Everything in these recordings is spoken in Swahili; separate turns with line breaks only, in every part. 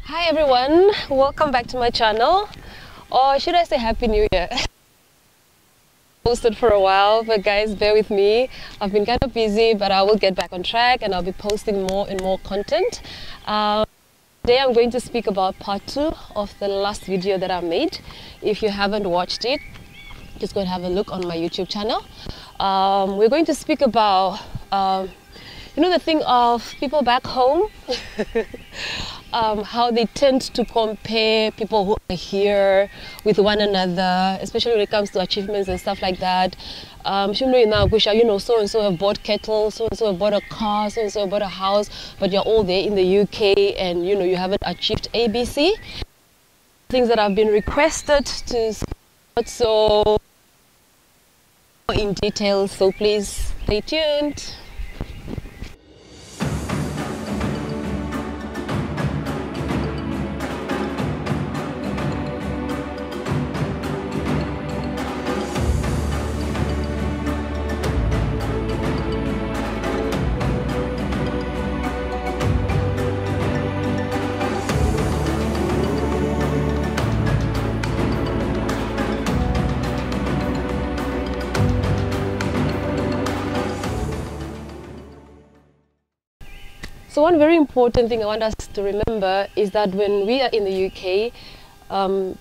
Hi everyone, welcome back to my channel, or should I say Happy New Year? Posted for a while, but guys, bear with me. I've been kind of busy, but I will get back on track and I'll be posting more and more content. Today I'm going to speak about part 2 of the last video that I made. If you haven't watched it, just go and have a look on my YouTube channel. We're going to speak about you know, the thing of people back home, how they tend to compare people who are here with one another, especially when it comes to achievements and stuff like that. You know, so and so have bought kettle, so and so have bought a car, so and so have bought a house, but you're all there in the UK and you know you haven't achieved ABC. Things that have been requested to so in detail, so please stay tuned. So one very important thing I want us to remember is that when we are in the UK,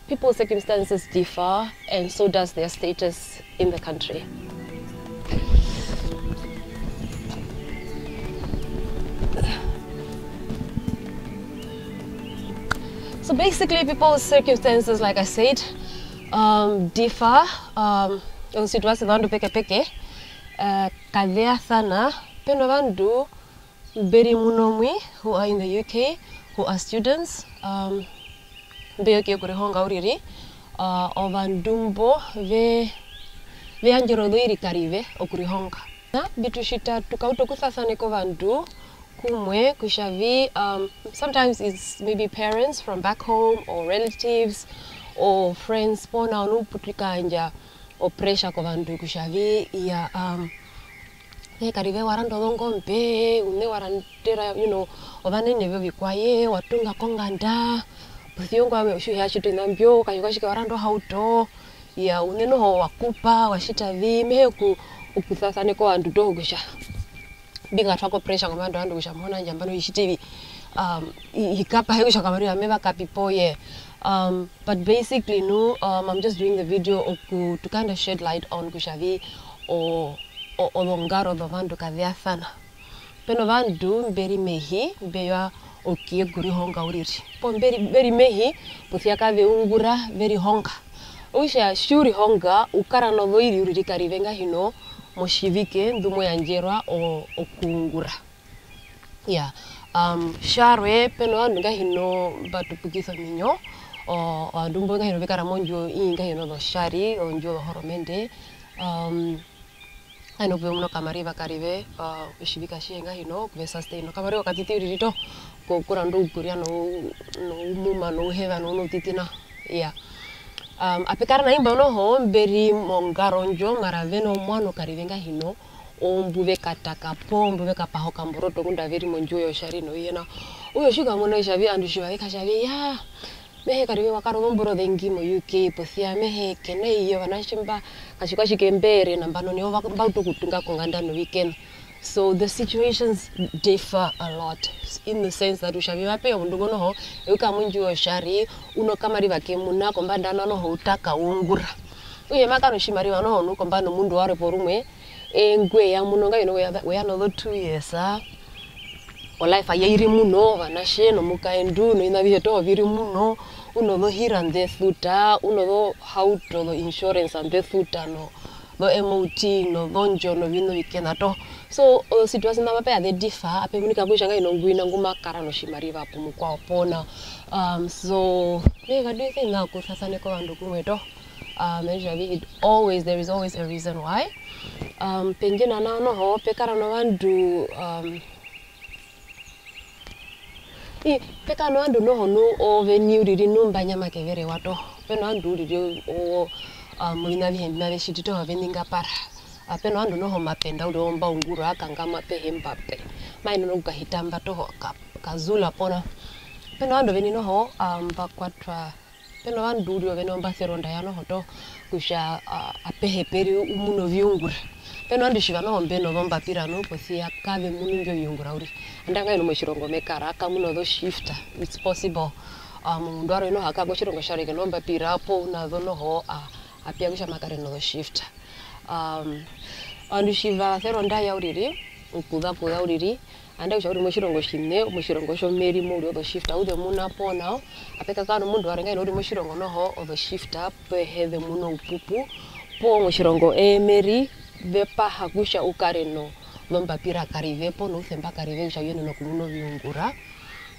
people's circumstances differ and so does their status in the country. So basically people's circumstances, like I said, differ. Vandu vandu very umwe who are in the UK, who are students, ovandumbo ve anjiro doiri karive okurihonga. Bitushita tukauto sasaneka vandu kumue kushavi. Sometimes it's maybe parents from back home or relatives or friends. Pona onu putrika anja or pressure ko vandu kushavi ya karive warando longombe une warantera, you know, ovane neve vikwaye watunga konganda buthiongo ame ushuya chitu nambyo kanyukashika warando hauto ya uneno ho wakupa washita vi meku ukusasane ko vandu dogusha binga twako pressure ngomando vandu kusha mona njambano ishitivi hikapa hekusha kamari ameva kapipoye. But basically no, I'm just doing the video to kind of shed light on kushavi or olongaro do vandu kaviasana. Peno vandu beri mehi beya okie guri honga uriri. Pon beri mehi puthia kave ungura beri honga. Usha shuri honga ukara no voiri uriri karivenga hino moshivike ndumo yanjerwa o okungura. Yeah. Sharwe peno vandu nga hino batupukisa minyo o ndumbo nga hino bekara monjo inga hino do shari onjo do horomende. I know no kamariva karive ushibika shenga hino kuve sustain no kamari wakatiti urito ko kurando kuria no muma no heva no titina. Yeah. Apekara na imba no ho beri mongaronjo ngaraveno mwano karivenga hino ombuve kataka pombuve kapaho kamboroto kunda veri monjoyo sharino yena uyo shuga mona shavi andu shiva kashavi ya mehe karive wakaro bomboro dengi mo UK pothia mehe kene iyo vanashimba kashika shikembere nambano ni about kutunga konganda no weekend. So the situations differ a lot in the sense that ushavi wape mundugono ho euka munju shari uno kamari vake muna kombanda no ho utaka ungura uye makano shimari wano ho nuko mbano mundu ware porumwe engwe ya munonga ino we another 2 years o life ayiri muno vanashe no mukaendu no ina viheto viri muno uno no hira ndefuta uno no hauto no insurance ndefuta no MOT no bonjo no vino vikena to. So situation na mape ade differ ape munika kushanga ino ngwina nguma kara no shimari vapo mukwa opona. So mega do you think na ko sasaneka vandu kumwe to there is always a reason why. Penjena na no ho pekara no vandu peka no andu no hono o venue riri no mbanyama kevere wato peno andu riri o mulina vihemba veshitito haveninga para apeno andu no ho mapenda uri omba unguru akanga mape hembape maino no gahitamba to kazula pona peno vandu venino ho bakwatwa peno vandu rio veno mbaseronda yano hoto kusha apeheperi umuno viungura peno vandu shivano hombe no vomba pirano posia kave mununjo viungura uri andanga ino mushirongo mekara akamuno tho shifter it's possible mundu aro ino hakago chirongo shareke nomba pirapo na dhono ho apia kusha makare no tho shifter andu shiva seronda ya uriri ukudha uriri anda ushauri mushirongo shine mushirongo sho meri muri otho shifter uthe muna pona apeka kano mundu arenga ino uri mushirongo noho otho shifter pehethe muno upupu po mushirongo meri vepa hakusha ukareno lomba pira karive po no themba karive ushayene no kumuno viungura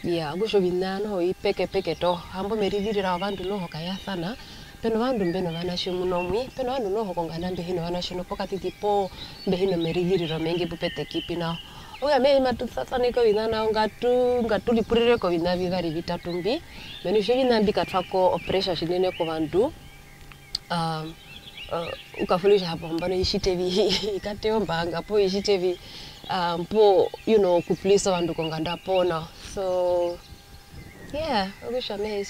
ya gusho binano ipeke to hambo merivirira vandu noho kayasana peno vandu mbeno vanashe munomwi peno vandu noho kongana mbehino vanashe no pokati tipo mbehino merivirira mengi pupete kipina oya me matu sasaneka vinana ngatu lipurire ko vinavi vari vitatumbi meni shivina mbika trako operation shinene ko vandu ukafulisha hapo mbano ishitevi ikateo mbanga po ishitevi po you know kuplisa vandu konganda pona so yeah I wish I may.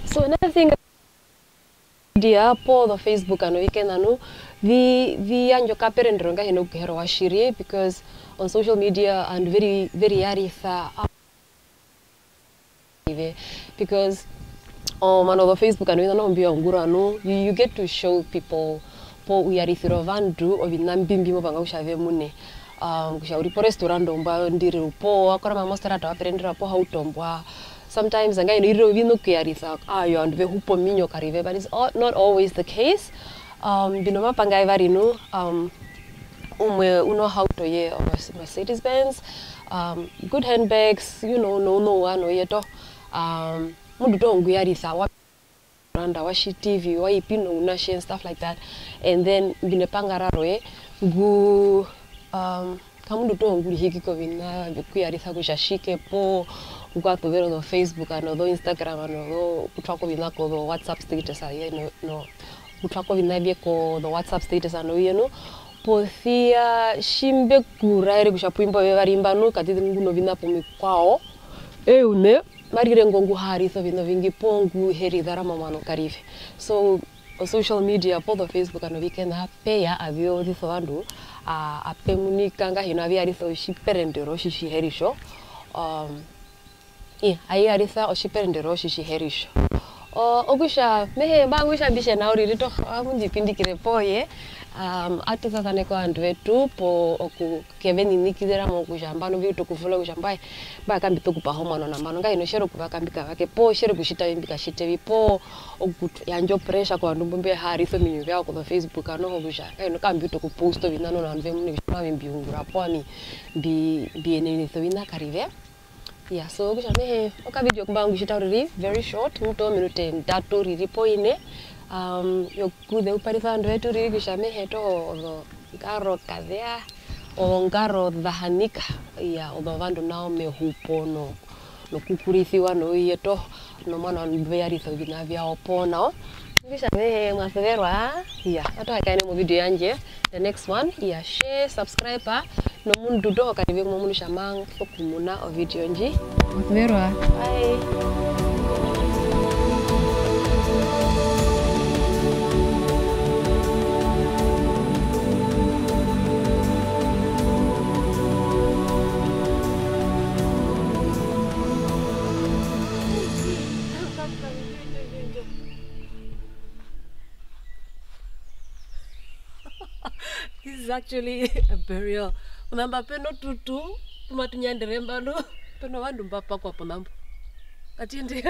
So another thing dia po the Facebook and weekend anu vi anjo kaperendro nga hino kuhero washiri because on social media and very arisa because man of the Facebook and we no mbia ngura no you get to show people po uyarithiro vandu ovinambimbi mo banga ushave mune kushauri po restaurant omba ndiri po akora mamostera tawaperendera po hautombwa sometimes anga ino vino kuyaritha ayo and ve hupo minyo karive but it's not always the case bino mapanga ivarinu umwe uno how to ye Mercedes Benz good handbags you know no one yeto mundu to nguyaritha wa randa wa TV wa ipino unashe and stuff like that and then bine pangararo gu kamundu to nguli hiki ko vina kuyaritha kushashike po ukato vero no Facebook and no Instagram and no kutwako vina ko the WhatsApp status no kutwako vina bie ko the WhatsApp status and no pothia shimbe kuraire kushapuimba vevarimba no katiti nguno vina po mikwao une marire ngongu haritha vina vingi pongu heridhara mamano karive so on social media po the Facebook and weekend apeya avyo thitho vandu apemunika nga hino avya aritho shiperendero shishiherisho ai aritha oshiperendero shishiherisho ogusha mehe bangusha bishe na uriri to amunjipindikire poye ati sasa neko andu vetu po oku keveni nikizera mo kushambano vitu kufula kushambai ba kambi to kupahomo na mano nga ino shero kubakambika vake po shero kushita imbika shite vipo okutu yanjo pressure kwa ndumbe haritho minyu vyao kwa Facebook ano ogusha ino kambi to kuposto vinano na nve muni kushamba mbiungura pwani bi eneni to vina karive. Yeah, so ogusha mehe oka video kumbangu shita uriri very short muto minute ndatu riri po ine yokude uparithando wetu riri kushamehe to odo ngaro kadhea o ngaro dhahanika ya odo vandu nao mehupo no kukurithiwa no yeto no mwana nbeyaritho vinavya opona kushamehe mwaseverwa yeah ato akaine mu video yanje the next one yeah share subscribe no mundu do karibe mu mundu shamang fokumuna o video nji mwaseverwa bye. This is actually a burial. Unamba peno tutu, umatunyandere mbano, peno vandu mbapa kwa ponambo. Atiende.